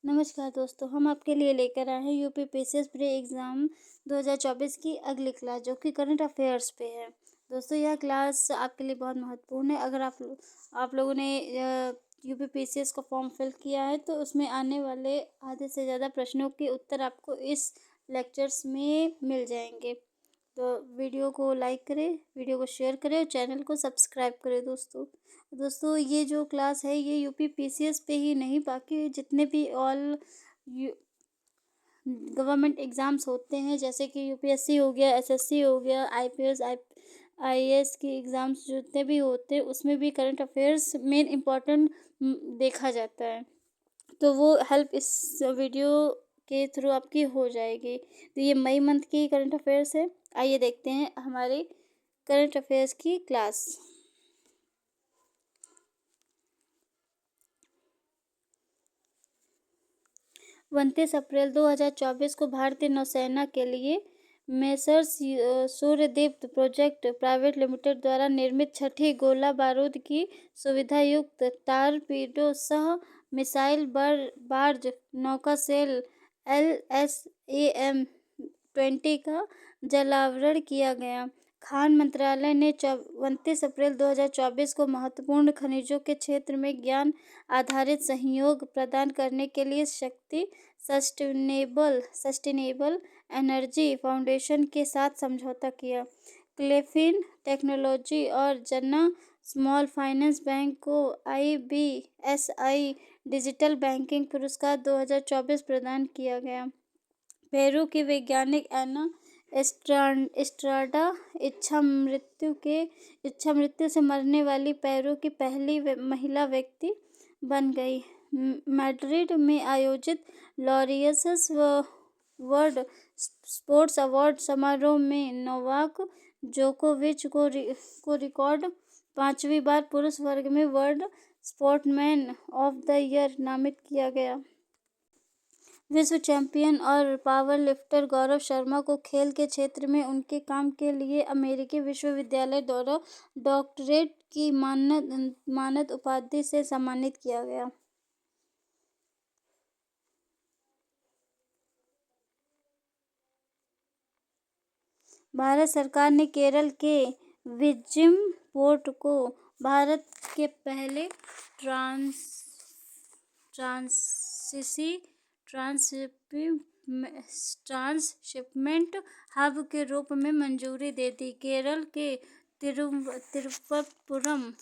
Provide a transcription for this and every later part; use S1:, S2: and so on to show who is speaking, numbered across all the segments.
S1: नमस्कार दोस्तों, हम आपके लिए लेकर आए हैं यूपी पीसीएस प्री एग्ज़ाम 2024 की अगली क्लास जो कि करंट अफेयर्स पे है। दोस्तों यह क्लास आपके लिए बहुत महत्वपूर्ण है। अगर आप लोगों ने यूपी पीसीएस का फॉर्म फिल किया है तो उसमें आने वाले आधे से ज़्यादा प्रश्नों के उत्तर आपको इस लेक्चर्स में मिल जाएंगे। तो वीडियो को लाइक करें, वीडियो को शेयर करें और चैनल को सब्सक्राइब करें दोस्तों। दोस्तों ये जो क्लास है ये यूपी पीसीएस पे ही नहीं, बाकी जितने भी ऑल गवर्नमेंट एग्ज़ाम्स होते हैं जैसे कि यूपीएससी हो गया, एसएससी हो गया, आईपीएस आईएएस की एग्ज़ाम्स जितने भी होते हैं उसमें भी करंट अफेयर्स मेन इम्पोर्टेंट देखा जाता है। तो वो हेल्प इस वीडियो के थ्रू आपकी हो जाएगी। तो ये मई मंथ की करंट अफेयर्स है। आइए देखते हैं हमारी करंट अफेयर्स की क्लास। 29 अप्रैल 2024 को भारतीय नौसेना के लिए मेसर्स सूर्यदीप्त प्रोजेक्ट प्राइवेट लिमिटेड द्वारा निर्मित छठी गोला बारूद की सुविधा युक्त टारपीडो सह मिसाइल बार्ज नौका सेल LSAM-20 का जलावरण किया गया। खान मंत्रालय ने 29 अप्रैल 2024 को महत्वपूर्ण खनिजों के क्षेत्र में ज्ञान आधारित सहयोग प्रदान करने के लिए शक्ति सस्टेनेबल एनर्जी फाउंडेशन के साथ समझौता किया। क्लेफिन टेक्नोलॉजी और जन्ना स्मॉल फाइनेंस बैंक को IBSI डिजिटल बैंकिंग पुरस्कार 2024 प्रदान किया गया। पेरू की वैज्ञानिक एना एस्ट्राडा इच्छा मृत्यु से मरने वाली पेरू की पहली महिला व्यक्ति बन गई। मैड्रिड में आयोजित लॉरियस वर्ल्ड स्पोर्ट्स अवार्ड समारोह में नोवाक जोकोविच को रिकॉर्ड 5वीं बार पुरुष वर्ग में world sportsman of the year नामित किया गया। विश्व चैंपियन और पावर लिफ्टर गौरव शर्मा को खेल के क्षेत्र में उनके काम के लिए अमेरिकी विश्वविद्यालय द्वारा डॉक्टरेट की मानद उपाधि से सम्मानित किया गया। भारत सरकार ने केरल के विजिम पोर्ट को भारत के पहले ट्रांसशिपमेंट हब के रूप में मंजूरी दे दी। केरल के तिरुवनंतपुरम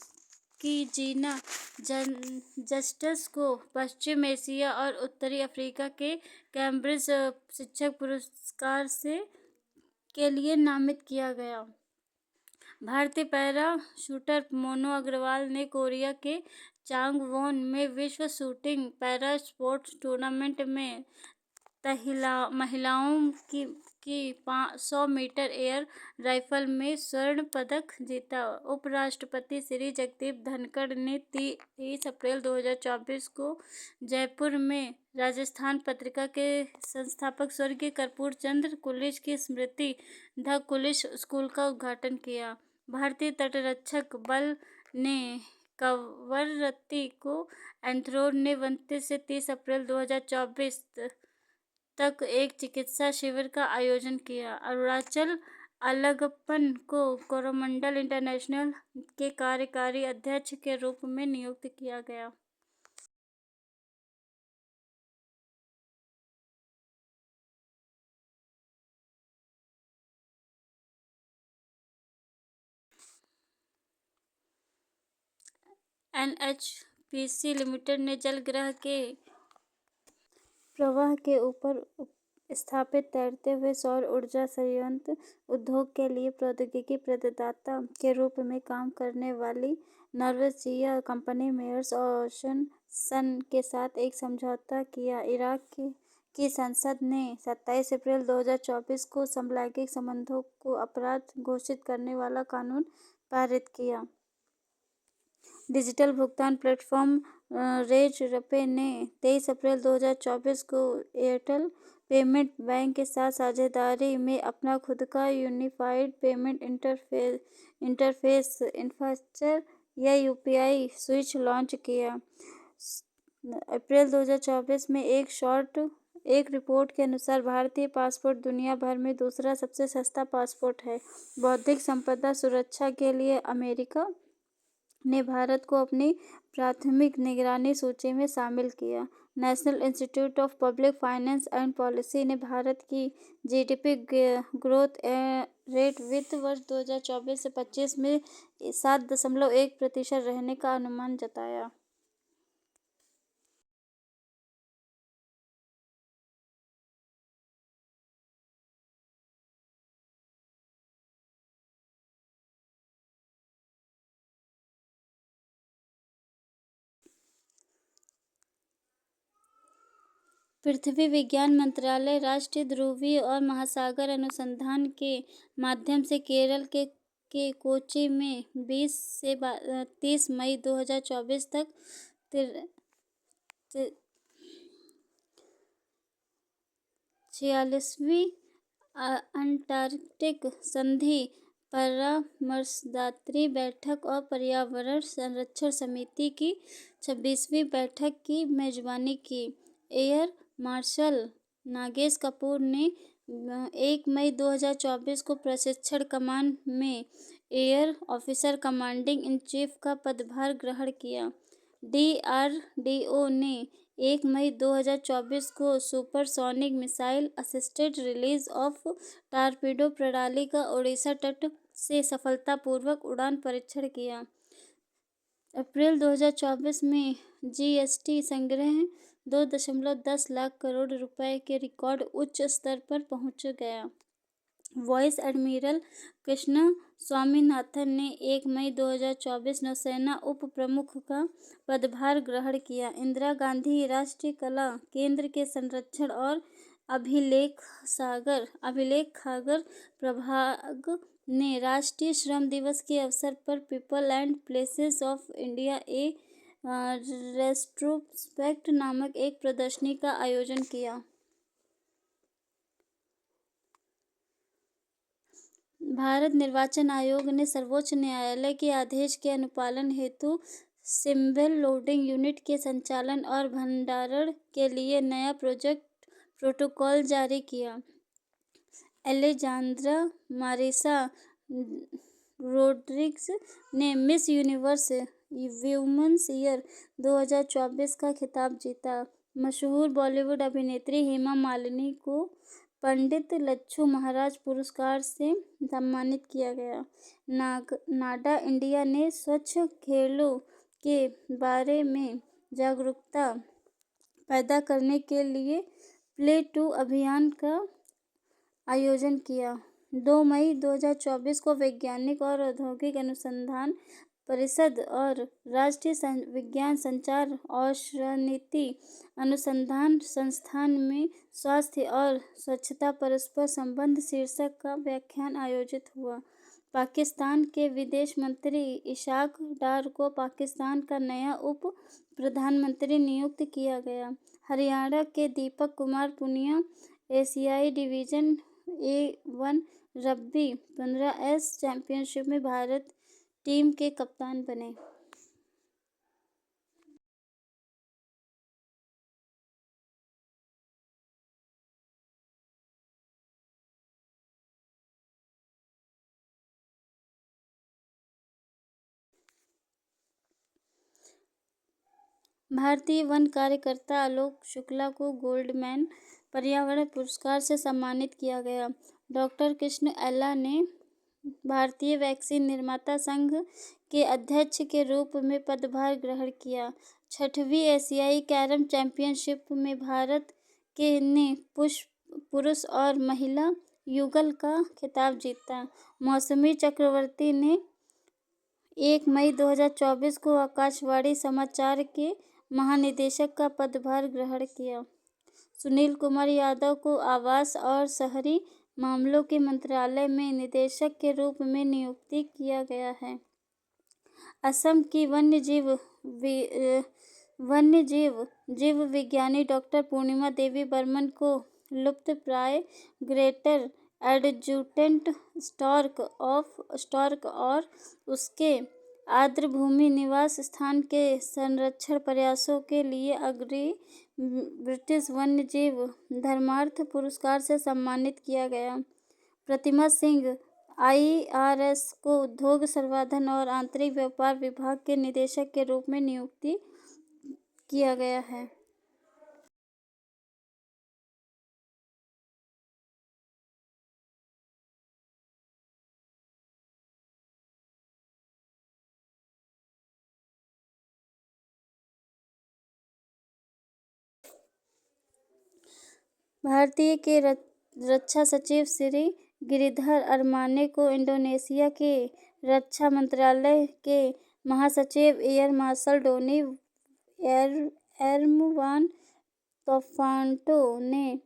S1: की जीना जस्टिस को पश्चिम एशिया और उत्तरी अफ्रीका के कैम्ब्रिज शिक्षक पुरस्कार के लिए नामित किया गया। भारतीय पैरा शूटर मोनू अग्रवाल ने कोरिया के चांगवोन में विश्व शूटिंग पैरा स्पोर्ट्स टूर्नामेंट में महिलाओं की 100 मीटर एयर राइफल में स्वर्ण पदक जीता। उपराष्ट्रपति श्री जगदीप धनखड़ ने 23 अप्रैल 2024 को जयपुर में राजस्थान पत्रिका के संस्थापक स्वर्गीय कर्पूर चंद्र कुलिश की स्मृति द कुलिश स्कूल का उद्घाटन किया। भारतीय तटरक्षक बल ने कवरत्ती को एंथ्रोन ने 29 से 30 अप्रैल 2024 तक एक चिकित्सा शिविर का आयोजन किया। अरुणाचल अलगप्पन को कोरोमंडल इंटरनेशनल के कार्यकारी अध्यक्ष के रूप में नियुक्त किया गया। NHPC लिमिटेड ने जलग्रह के प्रवाह के ऊपर स्थापित तैरते हुए सौर ऊर्जा संयंत्र उद्योग के लिए प्रौद्योगिकी प्रदाता के रूप में काम करने वाली नॉर्वेजियन कंपनी मेयर्स ओशन सन के साथ एक समझौता किया। इराक की संसद ने 27 अप्रैल 2024 को समलैंगिक संबंधों को अपराध घोषित करने वाला कानून पारित किया। डिजिटल भुगतान प्लेटफॉर्म रेज़रपे ने 23 अप्रैल 2024 को एयरटेल पेमेंट बैंक के साथ साझेदारी में अपना खुद का यूनिफाइड पेमेंट इंटरफेस इंफ्रास्ट्रक्चर या UPI स्विच लॉन्च किया। अप्रैल 2024 में एक रिपोर्ट के अनुसार भारतीय पासपोर्ट दुनिया भर में दूसरा सबसे सस्ता पासपोर्ट है। बौद्धिक संपदा सुरक्षा के लिए अमेरिका ने भारत को अपनी प्राथमिक निगरानी सूची में शामिल किया। National institute of public finance and policy ने भारत की जीडीपी ग्रोथ रेट वित्त वर्ष 2024 से 25 में 7.1% रहने का अनुमान जताया। पृथ्वी विज्ञान मंत्रालय राष्ट्रीय ध्रुवीय और महासागर अनुसंधान के माध्यम से केरल के कोच्चि में 20 से 30 मई 2024 तक 46वीं अंटार्कटिक संधि परामर्शदात्री बैठक और पर्यावरण संरक्षण समिति की 26वीं बैठक की मेजबानी की। एयर मार्शल नागेश कपूर ने 1 मई 2024 को प्रशिक्षण कमान में air officer commanding in chief का पदभार ग्रहण किया। डीआरडीओ ने 1 मई 2024 को supersonic missile assisted release of torpedo प्रणाली का ओडिशा तट से सफलतापूर्वक उड़ान परीक्षण किया। अप्रैल 2024 में जीएसटी संग्रह 2.10 लाख करोड़ रुपए के रिकॉर्ड उच्च स्तर पर पहुंच गया। वाइस एडमिरल कृष्ण स्वामीनाथन ने 1 मई 2024 नौसेना उप प्रमुख का पदभार ग्रहण किया। इंदिरा गांधी राष्ट्रीय कला केंद्र के संरक्षण और अभिलेखागार प्रभाग ने राष्ट्रीय श्रम दिवस के अवसर पर people and places of India A retrospect नामक एक प्रदर्शनी का आयोजन किया। भारत निर्वाचन आयोग ने सर्वोच्च न्यायालय के आदेश के अनुपालन हेतु सिंबल लोडिंग यूनिट के संचालन और भंडारण के लिए नया प्रोटोकॉल जारी किया। एलेजांद्रा मारिसा रोड्रिग्स ने मिस यूनिवर्स वुमेन्स ईयर 2024 का खिताब जीता। मशहूर बॉलीवुड अभिनेत्री हेमा मालिनी को पंडित लच्छू महाराज पुरस्कार से सम्मानित किया गया। नाडा इंडिया ने स्वच्छ खेलों के बारे में जागरूकता पैदा करने के लिए प्ले टू अभियान का आयोजन किया। 2 मई 2024 को वैज्ञानिक और औद्योगिक अनुसंधान परिषद और राष्ट्रीय विज्ञान संचार औषधि अनुसंधान संस्थान में स्वास्थ्य और स्वच्छता परस्पर संबंध शीर्षक का व्याख्यान आयोजित हुआ। पाकिस्तान के विदेश मंत्री इशाक डार को पाकिस्तान का नया उप प्रधानमंत्री नियुक्त किया गया। हरियाणा के दीपक कुमार पुनिया एशियाई division A1 rugby 15S championship में भारत टीम के कप्तान बने। भारतीय वन कार्यकर्ता आलोक शुक्ला को गोल्ड मैन पर्यावरण पुरस्कार से सम्मानित किया गया। डॉक्टर कृष्ण एल्ला ने भारतीय वैक्सीन निर्माता संघ के अध्यक्ष के रूप में पदभार ग्रहण किया। 6वीं एशियाई कैरम चैंपियनशिप में भारत ने पुरुष और महिला युगल का खिताब जीता। मौसमी चक्रवर्ती ने 1 मई 2024 को आकाशवाणी समाचार के महानिदेशक का पदभार ग्रहण किया। सुनील कुमार यादव को आवास और शहरी मामलों के मंत्रालय में निदेशक के रूप में नियुक्त किया गया है। असम की जीव विज्ञानी डॉक्टर पूर्णिमा देवी बर्मन को लुप्तप्राय ग्रेटर एडजुटेंट स्टॉर्क और उसके आर्द्रभूमि निवास स्थान के संरक्षण प्रयासों के लिए अग्रणी ब्रिटिश वन्यजीव धर्मार्थ पुरस्कार से सम्मानित किया गया। प्रतिमा सिंह IRS को उद्योग संवर्धन और आंतरिक व्यापार विभाग के निदेशक के रूप में नियुक्त किया गया है। भारतीय के रक्षा सचिव श्री गिरिधर अरमाने को इंडोनेशिया के रक्षा मंत्रालय के महासचिव एयर मार्शल डोनी एरमुवान तोफान्टो ने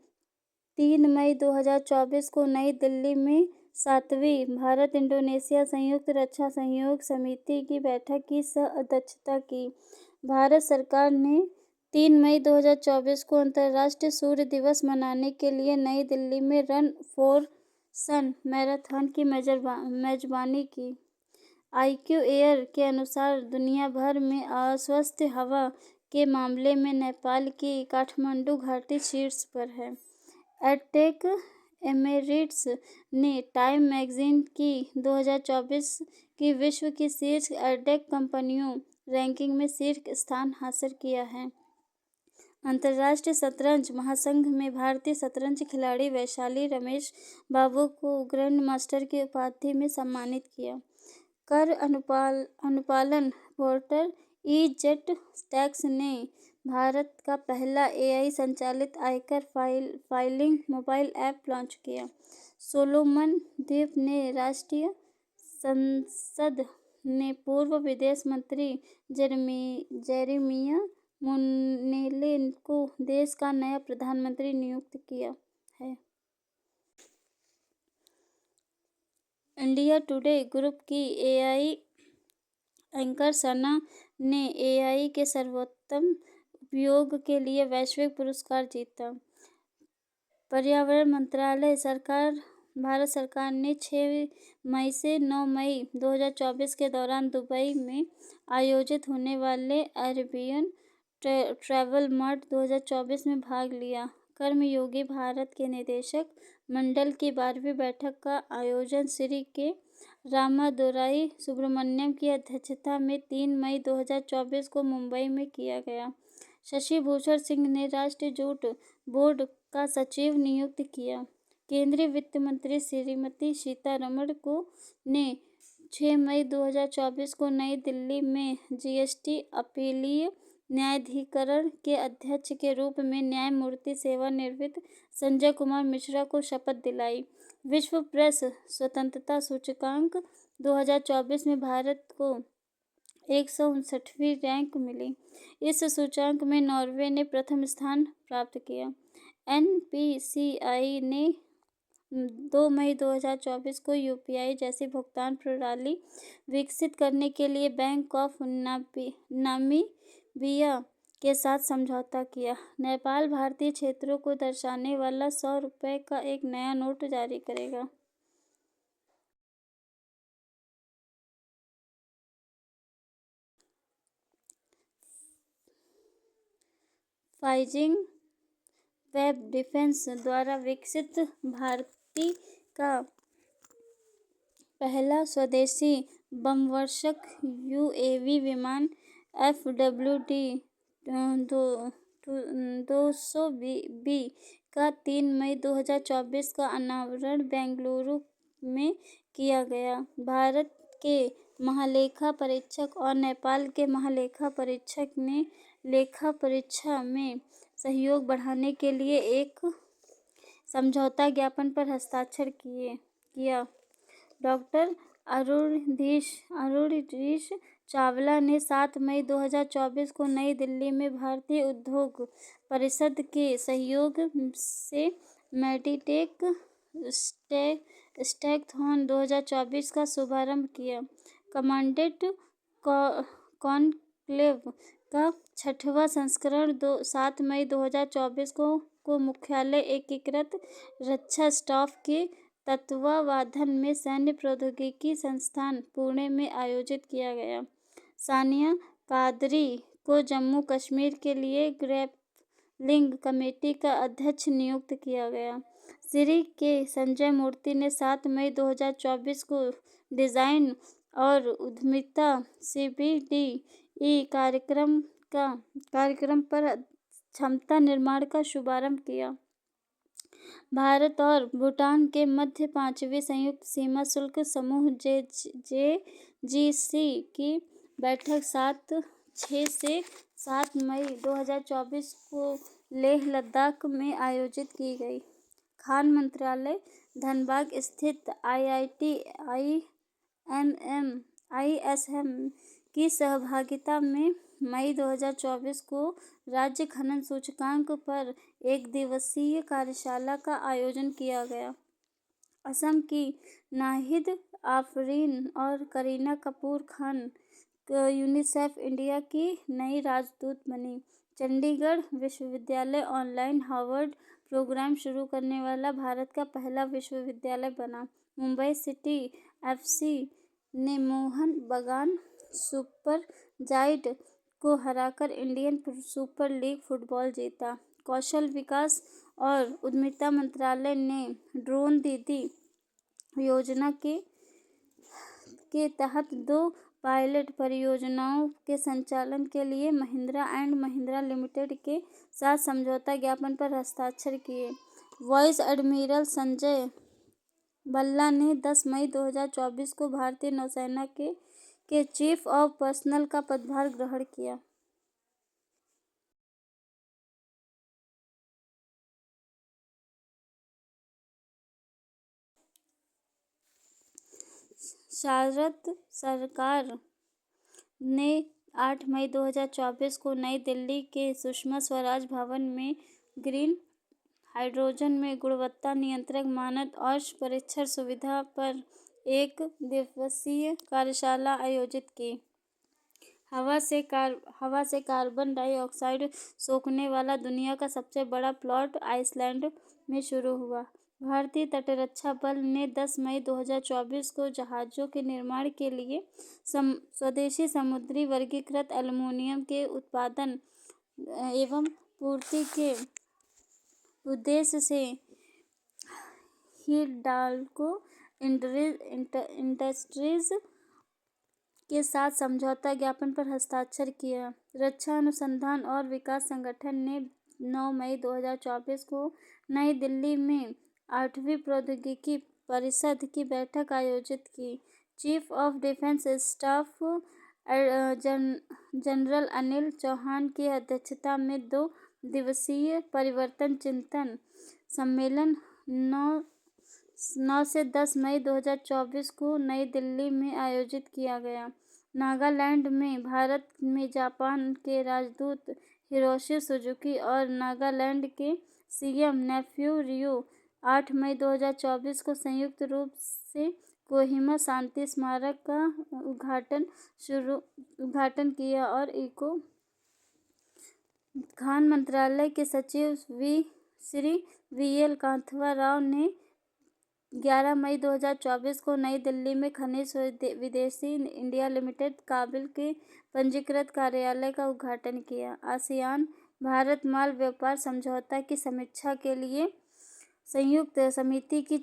S1: 3 मई 2024 को नई दिल्ली में 7वीं भारत इंडोनेशिया संयुक्त रक्षा सहयोग समिति की बैठक की सह-अध्यक्षता की। भारत सरकार ने 3 मई 2024 को अंतर्राष्ट्रीय सूर्य दिवस मनाने के लिए नई दिल्ली में रन फॉर सन मैराथन की मेजबानी की। IQ एयर के अनुसार दुनिया भर में अस्वस्थ हवा के मामले में नेपाल की काठमांडू घाटी शीर्ष पर है। एडटेक एमेरिट्स ने टाइम मैगजीन की 2024 की विश्व की शीर्ष एडटेक कंपनियों रैंकिंग में शीर्ष स्थान हासिल किया है। अंतर्राष्ट्रीय शतरंज महासंघ में भारतीय शतरंज खिलाड़ी वैशाली रमेश बाबू को ग्रैंड मास्टर की उपाधि में सम्मानित किया। कर अनुपालन पोर्टल EZ टैक्स ने भारत का पहला AI संचालित आयकर फाइलिंग मोबाइल ऐप लॉन्च किया। सोलोमन द्वीप ने राष्ट्रीय संसद ने पूर्व विदेश मंत्री जेरेमिया मोनेले को देश का नया प्रधानमंत्री नियुक्त किया है। इंडिया टुडे ग्रुप की AI एंकर सना ने AI के सर्वोत्तम उपयोग के लिए वैश्विक पुरस्कार जीता। पर्यावरण मंत्रालय भारत सरकार ने 6 मई से 9 मई 2024 के दौरान दुबई में आयोजित होने वाले अरेबियन ट्रैवल मार्ट 2024 में भाग लिया। कर्मयोगी भारत के निदेशक मंडल की 12वीं बैठक का आयोजन श्री के रामादोराई सुब्रमण्यम की अध्यक्षता में 3 मई 2024 को मुंबई में किया गया। शशि भूषण सिंह ने राष्ट्रीय जूट बोर्ड का सचिव नियुक्त किया। केंद्रीय वित्त मंत्री श्रीमती सीतारमण ने 6 मई 2024 को नई दिल्ली में GST अपीलीय न्यायाधिकरण के अध्यक्ष के रूप में न्यायमूर्ति सेवानिवृत्त संजय कुमार मिश्रा को शपथ दिलाई। विश्व प्रेस स्वतंत्रता सूचकांक 2024 में भारत को 159वीं रैंक मिली। इस सूचकांक में नॉर्वे ने प्रथम स्थान प्राप्त किया। NPCI ने 2 मई 2024 को UPI जैसी भुगतान प्रणाली विकसित करने के लिए बैंक ऑफ नामीबिया के साथ समझौता किया। नेपाल भारतीय क्षेत्रों को दर्शाने वाला 100 रुपये का एक नया नोट जारी करेगा। फाइजिंग वेब डिफेंस द्वारा विकसित भारती का पहला स्वदेशी बमवर्षक UAV विमान FWD-200B का 3 मई 2024 का अनावरण बेंगलुरु में किया गया। भारत के महालेखा परीक्षक और नेपाल के महालेखा परीक्षक ने लेखा परीक्षा में सहयोग बढ़ाने के लिए एक समझौता ज्ञापन पर हस्ताक्षर किया। डॉक्टर अरुणधीश चावला ने 7 मई 2024 को नई दिल्ली में भारतीय उद्योग परिषद के सहयोग से मेडिटेक स्टैकथॉन 2024 का शुभारंभ किया। कमांडेंट कॉन्क्लेव का 6वां संस्करण 7 मई 2024 को मुख्यालय एकीकृत रक्षा स्टाफ के तत्वावधान में सैन्य प्रौद्योगिकी संस्थान पुणे में आयोजित किया गया। सानिया कादरी को जम्मू कश्मीर के लिए ग्रैप्लिंग कमेटी का अध्यक्ष नियुक्त किया गया। श्री के संजय मूर्ति ने 7 मई 2024 को डिजाइन और उद्यमिता CBDE कार्यक्रम पर क्षमता निर्माण का शुभारंभ किया। भारत और भूटान के मध्य 5वीं संयुक्त सीमा शुल्क समूह JGC की बैठक 6 से 7 मई 2024 को लेह लद्दाख में आयोजित की गई। खान मंत्रालय धनबाद स्थित ISM की सहभागिता में मई 2024 को राज्य खनन सूचकांक पर एक दिवसीय कार्यशाला का आयोजन किया गया। असम की नाहिद आफरीन और करीना कपूर खान यूनिसेफ इंडिया की नई राजदूत बनी। चंडीगढ़ विश्वविद्यालय ऑनलाइन हार्वर्ड प्रोग्राम शुरू करने वाला भारत का पहला विश्वविद्यालय बना। मुंबई सिटी FC ने मोहन बगान सुपर जायंट को हराकर इंडियन सुपर लीग फुटबॉल जीता। कौशल विकास और उद्यमिता मंत्रालय ने ड्रोन दीदी योजना के तहत 2 पायलट परियोजनाओं के संचालन के लिए महिंद्रा एंड महिंद्रा लिमिटेड के साथ समझौता ज्ञापन पर हस्ताक्षर किए। वाइस एडमिरल संजय भल्ला ने 10 मई 2024 को भारतीय नौसेना के चीफ ऑफ पर्सनल का पदभार ग्रहण किया। भारत सरकार ने 8 मई 2024 को नई दिल्ली के सुषमा स्वराज भवन में ग्रीन हाइड्रोजन में गुणवत्ता नियंत्रण मानक और परीक्षण सुविधा पर एक दिवसीय कार्यशाला आयोजित की। हवा से कार्बन डाइऑक्साइड सोखने वाला दुनिया का सबसे बड़ा प्लांट आइसलैंड में शुरू हुआ। भारतीय तटरक्षक बल ने 10 मई 2024 को जहाजों के निर्माण के लिए स्वदेशी समुद्री वर्गीकृत एल्यूमीनियम के उत्पादन एवं पूर्ति के उद्देश्य से हिंडाल्को इंडस्ट्रीज के साथ समझौता ज्ञापन पर हस्ताक्षर किया। रक्षा अनुसंधान और विकास संगठन ने 9 मई 2024 को नई दिल्ली में 8वीं प्रौद्योगिकी परिषद की बैठक आयोजित की। Chief of defence staff general Anil Chauhan की अध्यक्षता में 2 दिवसीय परिवर्तन चिंतन सम्मेलन 9 से 10 मई 2024 को नई दिल्ली में आयोजित किया गया। नागालैंड में भारत में जापान के राजदूत हिरोशी सुजुकी और नागालैंड के CM नेफ्यू रियो 8 मई 2024 को संयुक्त रूप से कोहिमा शांति स्मारक का उद्घाटन किया और इको खान मंत्रालय के सचिव श्री VL कांथवा राव ने 11 मई 2024 को नई दिल्ली में खनिज विदेशी इंडिया लिमिटेड काबिल के पंजीकृत कार्यालय का उद्घाटन किया। आसियान भारत माल व्यापार समझौता की समीक्षा के लिए संयुक्त समिति की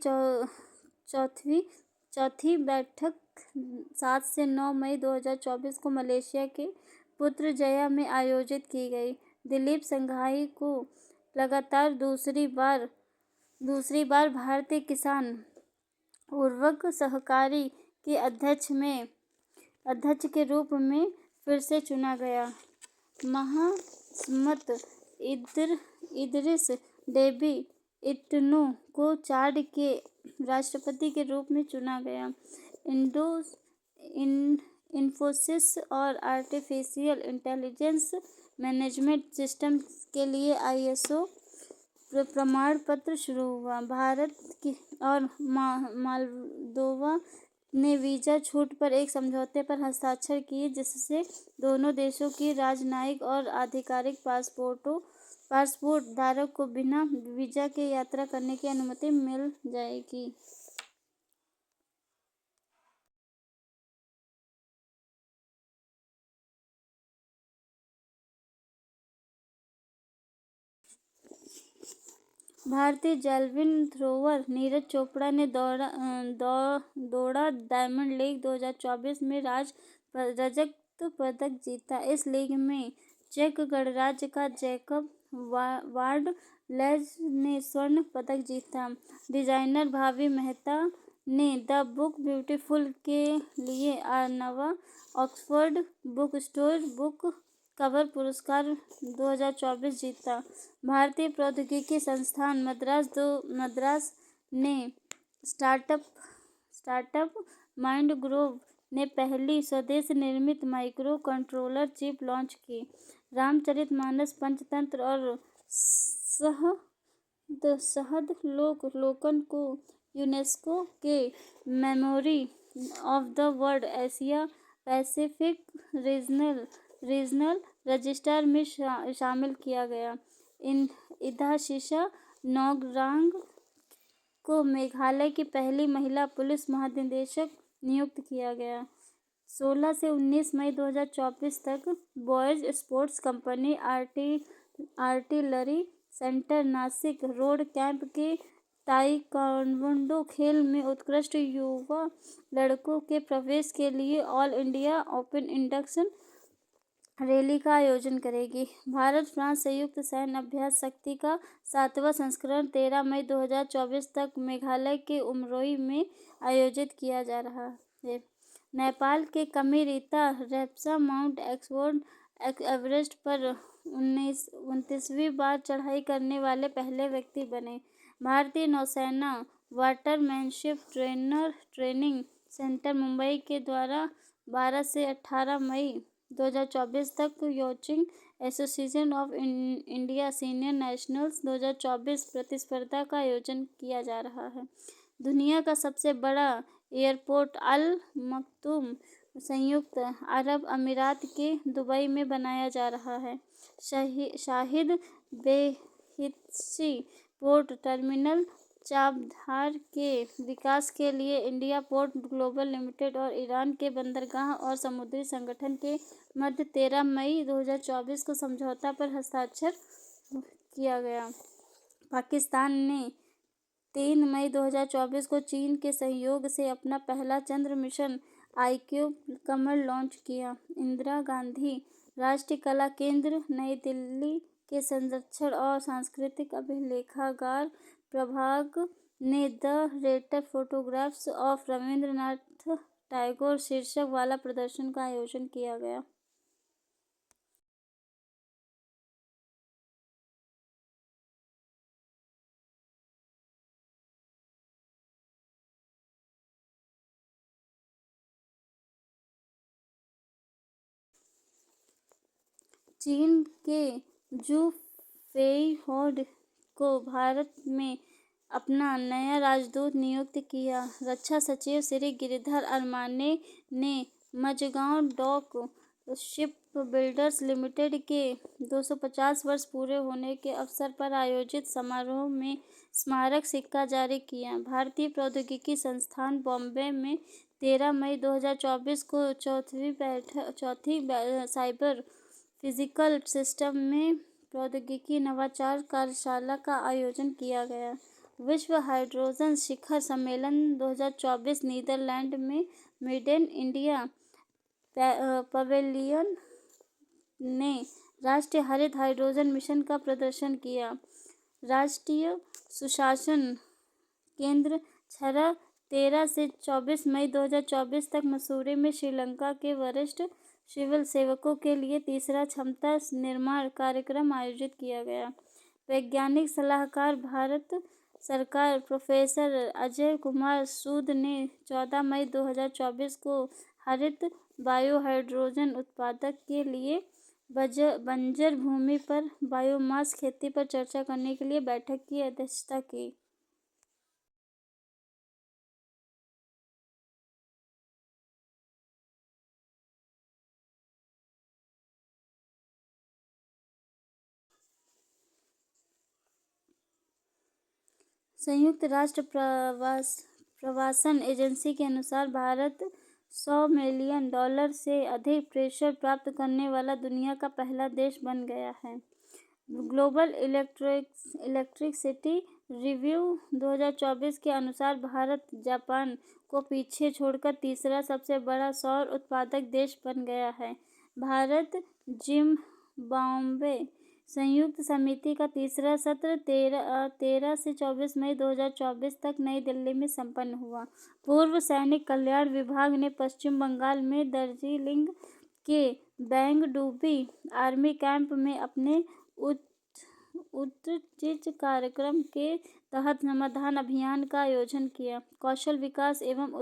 S1: चौथी बैठक 7 से 9 मई 2024 को मलेशिया के पुत्रजया में आयोजित की गई। दिलीप संघाई को लगातार दूसरी बार भारतीय किसान उर्वरक सहकारी के अध्यक्ष के रूप में फिर से चुना गया। मोहम्मद इदरिस डेबी इट्नो को चाड के राष्ट्रपति के रूप में चुना गया। इन्फोसिस और आर्टिफिशियल इंटेलिजेंस मैनेजमेंट सिस्टम के लिए ISO प्रमाण पत्र शुरू हुआ। भारत और मोल्दोवा ने वीजा छूट पर एक समझौते पर हस्ताक्षर किए, जिससे दोनों देशों की राजनयिक और आधिकारिक पासपोर्ट धारक को बिना वीजा के यात्रा करने की अनुमति मिल जाएगी। भारतीय जैवलिन थ्रोवर नीरज चोपड़ा ने दौड़ा डायमंड लीग 2024 में रजत पदक जीता। इस लीग में चेक गणराज्य का जैकब वार्डलेज ने स्वर्ण पदक जीता। डिजाइनर भावी मेहता ने द बुक ब्यूटीफुल के लिए नवा Oxford book store book cover पुरस्कार 2024 जीता। भारतीय प्रौद्योगिकी संस्थान मद्रास ने स्टार्टअप माइंडग्रोव ने पहली स्वदेशी निर्मित माइक्रो कंट्रोलर चिप लॉन्च की। रामचरितमानस पंचतंत्र और शहद लोकन को यूनेस्को के memory of the world Asia Pacific regional register में शामिल किया गया। इदाशीशा नोगरांग को मेघालय की पहली महिला पुलिस महानिदेशक नियुक्त किया गया। 16 से 19 मई 2024 तक boys sports company artillery centre Nashik road camp के ताइक्वांडो खेल में उत्कृष्ट युवा लड़कों के प्रवेश के लिए all India open induction rally का आयोजन करेगी। भारत फ्रांस संयुक्त सैन्य अभ्यास शक्ति का 7वां संस्करण 13 मई 2024 तक मेघालय के उमरोई में आयोजित किया जा रहा है। नेपाल के कमिरीता रेपसा माउंट एवरेस्ट पर 29वीं बार चढ़ाई करने वाले पहले व्यक्ति बने। भारतीय नौसेना वाटरमैनशिप ट्रेनिंग सेंटर मुंबई के द्वारा 12 से 18 मई 2024 तक yachting association of India senior nationals 2024 प्रतिस्पर्धा का आयोजन किया जा रहा है। दुनिया का सबसे बड़ा एयरपोर्ट अल मक्तूम संयुक्त अरब अमीरात के दुबई में बनाया जा रहा है। शाहिद बेहिस्सी पोर्ट टर्मिनल चाबहार के विकास के लिए इंडिया पोर्ट ग्लोबल लिमिटेड और ईरान के बंदरगाह और समुद्री संगठन के मध्य 13 मई 2024 को समझौता पर हस्ताक्षर किया गया। पाकिस्तान ने 3 मई 2024 को चीन के सहयोग से अपना पहला चंद्र मिशन IQ कमल लॉन्च किया। इंदिरा गांधी राष्ट्रीय कला केंद्र नई दिल्ली के संरक्षण और सांस्कृतिक अभिलेखागार प्रभाग ने the rare photographs of Rabindranath Tagore शीर्षक वाला प्रदर्शन का आयोजन किया गया। चीन के जू फेईहोड को भारत में अपना नया राजदूत नियुक्त किया। रक्षा सचिव श्री गिरिधर अरमाने ने Mazagon dock shipbuilders limited के 250 वर्ष पूरे होने के अवसर पर आयोजित समारोह में स्मारक सिक्का जारी किया। भारतीय प्रौद्योगिकी संस्थान बॉम्बे में 13 मई 2024 को चौथी साइबर फिजिकल सिस्टम में प्रौद्योगिकी नवाचार कार्यशाला का आयोजन किया गया। विश्व हाइड्रोजन शिखर सम्मेलन 2024 नीदरलैंड में मेड इन इंडिया पवेलियन ने राष्ट्रीय हरित हाइड्रोजन मिशन का प्रदर्शन किया। राष्ट्रीय सुशासन केंद्र छरा 13 से 24 मई 2024 तक मसूरी में श्रीलंका के वरिष्ठ सिविल सेवकों के लिए तीसरा क्षमता निर्माण कार्यक्रम आयोजित किया गया। वैज्ञानिक सलाहकार भारत सरकार प्रोफेसर अजय कुमार सूद ने 14 मई 2024 को हरित बायोहाइड्रोजन उत्पादन के लिए बंजर भूमि पर बायोमास खेती पर चर्चा करने के लिए बैठक की अध्यक्षता की। संयुक्त राष्ट्र प्रवासन एजेंसी के अनुसार भारत $100 मिलियन से अधिक प्रेषण प्राप्त करने वाला दुनिया का पहला देश बन गया है। ग्लोबल इलेक्ट्रिसिटी रिव्यू 2024 के अनुसार भारत जापान को पीछे छोड़कर तीसरा सबसे बड़ा सौर उत्पादक देश बन गया है। भारत जिम्बाब्वे संयुक्त समिति का तीसरा सत्र 13 से 24 मई 2024 तक नई दिल्ली में संपन्न हुआ। पूर्व सैनिक कल्याण विभाग ने पश्चिम बंगाल में दार्जिलिंग के बेंगडुबी आर्मी कैंप में अपने उत्कृष्ट कार्यक्रम के तहत समाधान अभियान का आयोजन किया। कौशल विकास एवं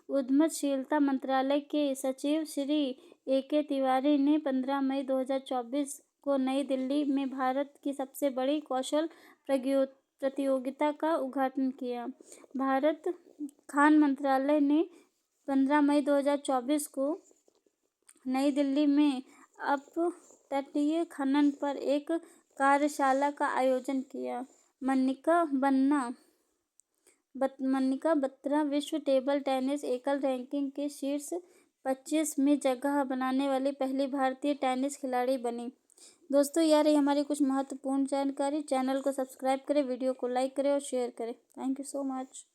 S1: उद्यमशीलता मंत्रालय के सचिव श्री ए.के. तिवारी ने 15 मई 2024 को नई दिल्ली में भारत की सबसे बड़ी कौशल प्रतियोगिता का उद्घाटन किया। भारत खान मंत्रालय ने 15 मई 2024 को नई दिल्ली में अपतटीय खनन पर एक कार्यशाला का आयोजन किया। मनिका बत्रा विश्व टेबल टेनिस एकल रैंकिंग के शीर्ष 25 में जगह बनाने वाली पहली भारतीय टेनिस खिलाड़ी बनी। दोस्तों, यह रही हमारी कुछ महत्वपूर्ण जानकारी। चैनल को सब्सक्राइब करें, वीडियो को लाइक करें और शेयर करें। Thank you so much.